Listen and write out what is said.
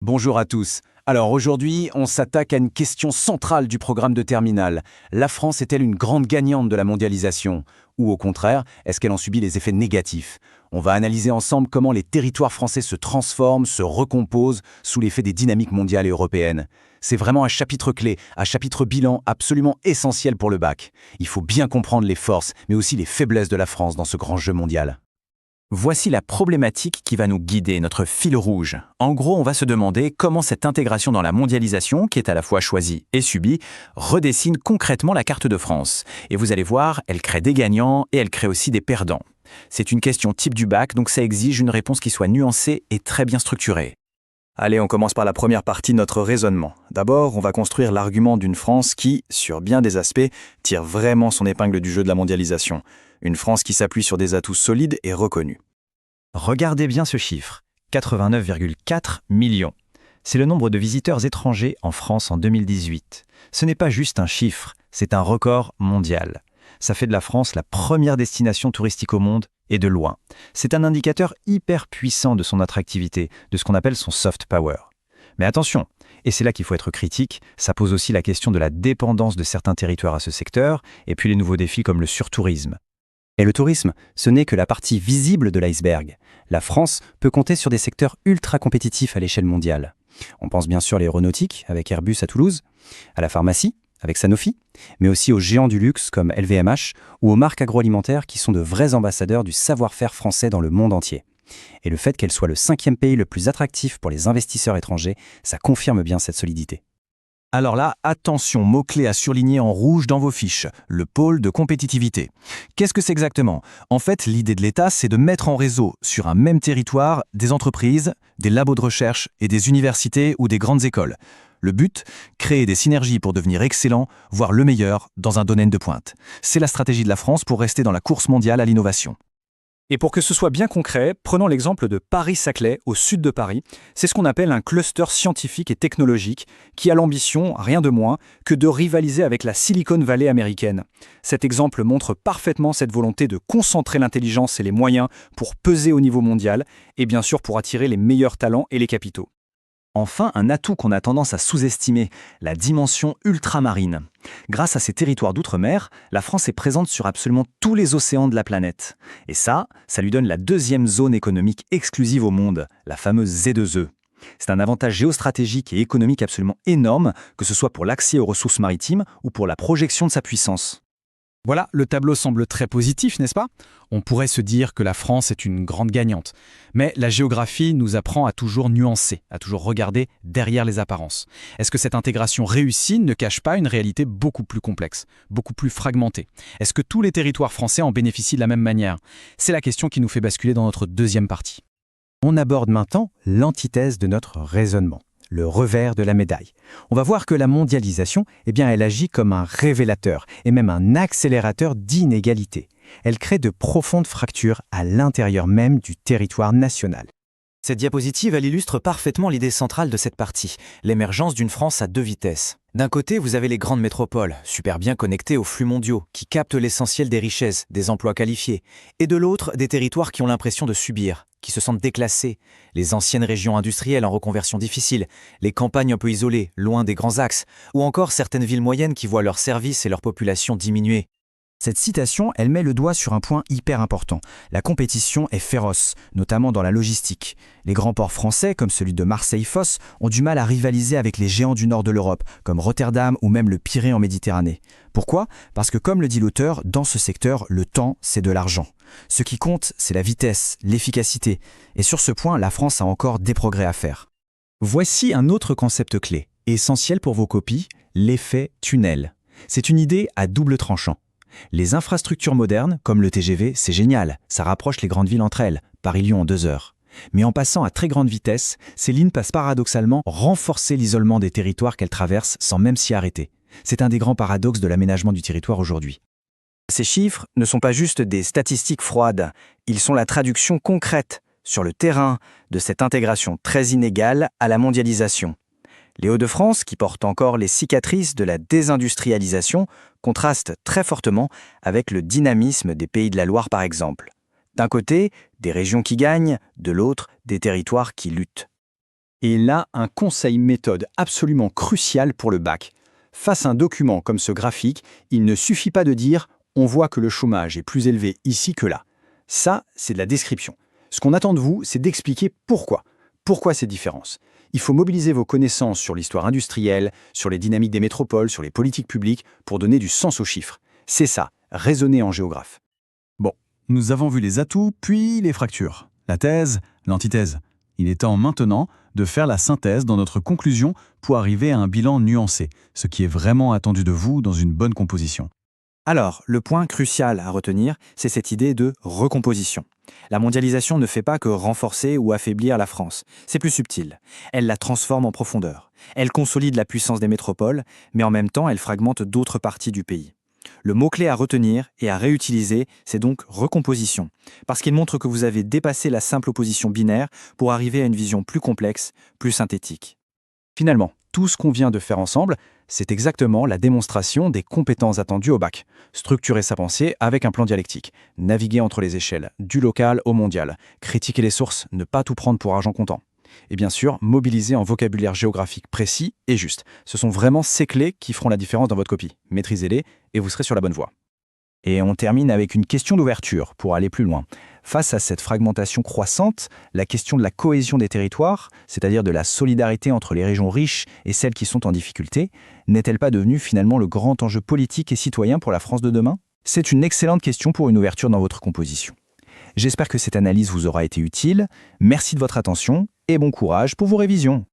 Bonjour à tous. Alors aujourd'hui, on s'attaque à une question centrale du programme de terminale. La France est-elle une grande gagnante de la mondialisation? Ou au contraire, est-ce qu'elle en subit les effets négatifs? On va analyser ensemble comment les territoires français se transforment, se recomposent sous l'effet des dynamiques mondiales et européennes. C'est vraiment un chapitre clé, un chapitre bilan absolument essentiel pour le bac. Il faut bien comprendre les forces, mais aussi les faiblesses de la France dans ce grand jeu mondial. Voici la problématique qui va nous guider, notre fil rouge. En gros, on va se demander comment cette intégration dans la mondialisation, qui est à la fois choisie et subie, redessine concrètement la carte de France. Et vous allez voir, elle crée des gagnants et elle crée aussi des perdants. C'est une question type du bac, donc ça exige une réponse qui soit nuancée et très bien structurée. Allez, on commence par la première partie de notre raisonnement. D'abord, on va construire l'argument d'une France qui, sur bien des aspects, tire vraiment son épingle du jeu de la mondialisation. Une France qui s'appuie sur des atouts solides et reconnus. Regardez bien ce chiffre, 89,4 millions. C'est le nombre de visiteurs étrangers en France en 2018. Ce n'est pas juste un chiffre, c'est un record mondial. Ça fait de la France la première destination touristique au monde, et de loin. C'est un indicateur hyper puissant de son attractivité, de ce qu'on appelle son soft power. Mais attention, et c'est là qu'il faut être critique, ça pose aussi la question de la dépendance de certains territoires à ce secteur, et puis les nouveaux défis comme le surtourisme. Et le tourisme, ce n'est que la partie visible de l'iceberg. La France peut compter sur des secteurs ultra compétitifs à l'échelle mondiale. On pense bien sûr à l'aéronautique, avec Airbus à Toulouse, à la pharmacie, avec Sanofi, mais aussi aux géants du luxe comme LVMH ou aux marques agroalimentaires qui sont de vrais ambassadeurs du savoir-faire français dans le monde entier. Et le fait qu'elle soit le 5e pays le plus attractif pour les investisseurs étrangers, ça confirme bien cette solidité. Alors là, attention, mot-clé à surligner en rouge dans vos fiches, le pôle de compétitivité. Qu'est-ce que c'est exactement? En fait, l'idée de l'État, c'est de mettre en réseau, sur un même territoire, des entreprises, des labos de recherche et des universités ou des grandes écoles. Le but, créer des synergies pour devenir excellent, voire le meilleur, dans un domaine de pointe. C'est la stratégie de la France pour rester dans la course mondiale à l'innovation. Et pour que ce soit bien concret, prenons l'exemple de Paris-Saclay, au sud de Paris. C'est ce qu'on appelle un cluster scientifique et technologique qui a l'ambition, rien de moins, que de rivaliser avec la Silicon Valley américaine. Cet exemple montre parfaitement cette volonté de concentrer l'intelligence et les moyens pour peser au niveau mondial, et bien sûr pour attirer les meilleurs talents et les capitaux. Enfin, un atout qu'on a tendance à sous-estimer, la dimension ultramarine. Grâce à ces territoires d'outre-mer, la France est présente sur absolument tous les océans de la planète. Et ça lui donne la 2e zone économique exclusive au monde, la fameuse Z2E. C'est un avantage géostratégique et économique absolument énorme, que ce soit pour l'accès aux ressources maritimes ou pour la projection de sa puissance. Voilà, le tableau semble très positif, n'est-ce pas? On pourrait se dire que la France est une grande gagnante. Mais la géographie nous apprend à toujours nuancer, à toujours regarder derrière les apparences. Est-ce que cette intégration réussie ne cache pas une réalité beaucoup plus complexe, beaucoup plus fragmentée? Est-ce que tous les territoires français en bénéficient de la même manière? C'est la question qui nous fait basculer dans notre deuxième partie. On aborde maintenant l'antithèse de notre raisonnement, le revers de la médaille. On va voir que la mondialisation, elle agit comme un révélateur et même un accélérateur d'inégalités. Elle crée de profondes fractures à l'intérieur même du territoire national. Cette diapositive, elle illustre parfaitement l'idée centrale de cette partie, l'émergence d'une France à 2 vitesses. D'un côté, vous avez les grandes métropoles, super bien connectées aux flux mondiaux, qui captent l'essentiel des richesses, des emplois qualifiés. Et de l'autre, des territoires qui ont l'impression de subir, qui se sentent déclassés. Les anciennes régions industrielles en reconversion difficile, les campagnes un peu isolées, loin des grands axes, ou encore certaines villes moyennes qui voient leurs services et leur population diminuer. Cette citation, elle met le doigt sur un point hyper important. La compétition est féroce, notamment dans la logistique. Les grands ports français, comme celui de Marseille-Fos, ont du mal à rivaliser avec les géants du nord de l'Europe, comme Rotterdam ou même le Pirée en Méditerranée. Pourquoi? Parce que comme le dit l'auteur, dans ce secteur, le temps, c'est de l'argent. Ce qui compte, c'est la vitesse, l'efficacité. Et sur ce point, la France a encore des progrès à faire. Voici un autre concept clé, essentiel pour vos copies, l'effet tunnel. C'est une idée à double tranchant. Les infrastructures modernes, comme le TGV, c'est génial, ça rapproche les grandes villes entre elles, Paris-Lyon en 2 heures. Mais en passant à très grande vitesse, ces lignes passent paradoxalement renforcer l'isolement des territoires qu'elles traversent sans même s'y arrêter. C'est un des grands paradoxes de l'aménagement du territoire aujourd'hui. Ces chiffres ne sont pas juste des statistiques froides, ils sont la traduction concrète, sur le terrain, de cette intégration très inégale à la mondialisation. Les Hauts-de-France, qui portent encore les cicatrices de la désindustrialisation, contrastent très fortement avec le dynamisme des Pays de la Loire par exemple. D'un côté, des régions qui gagnent, de l'autre, des territoires qui luttent. Et là, un conseil méthode absolument crucial pour le bac. Face à un document comme ce graphique, il ne suffit pas de dire « on voit que le chômage est plus élevé ici que là ». Ça, c'est de la description. Ce qu'on attend de vous, c'est d'expliquer pourquoi. Pourquoi ces différences? Il faut mobiliser vos connaissances sur l'histoire industrielle, sur les dynamiques des métropoles, sur les politiques publiques, pour donner du sens aux chiffres. C'est ça, raisonner en géographe. Bon, nous avons vu les atouts, puis les fractures. La thèse, l'antithèse. Il est temps maintenant de faire la synthèse dans notre conclusion pour arriver à un bilan nuancé, ce qui est vraiment attendu de vous dans une bonne composition. Alors, le point crucial à retenir, c'est cette idée de recomposition. La mondialisation ne fait pas que renforcer ou affaiblir la France. C'est plus subtil. Elle la transforme en profondeur. Elle consolide la puissance des métropoles, mais en même temps, elle fragmente d'autres parties du pays. Le mot-clé à retenir et à réutiliser, c'est donc recomposition, parce qu'il montre que vous avez dépassé la simple opposition binaire pour arriver à une vision plus complexe, plus synthétique. Finalement, tout ce qu'on vient de faire ensemble, c'est exactement la démonstration des compétences attendues au bac. Structurer sa pensée avec un plan dialectique, naviguer entre les échelles, du local au mondial, critiquer les sources, ne pas tout prendre pour argent comptant. Et bien sûr, mobiliser en vocabulaire géographique précis et juste. Ce sont vraiment ces clés qui feront la différence dans votre copie. Maîtrisez-les et vous serez sur la bonne voie. Et on termine avec une question d'ouverture pour aller plus loin. Face à cette fragmentation croissante, la question de la cohésion des territoires, c'est-à-dire de la solidarité entre les régions riches et celles qui sont en difficulté, n'est-elle pas devenue finalement le grand enjeu politique et citoyen pour la France de demain? C'est une excellente question pour une ouverture dans votre composition. J'espère que cette analyse vous aura été utile. Merci de votre attention et bon courage pour vos révisions.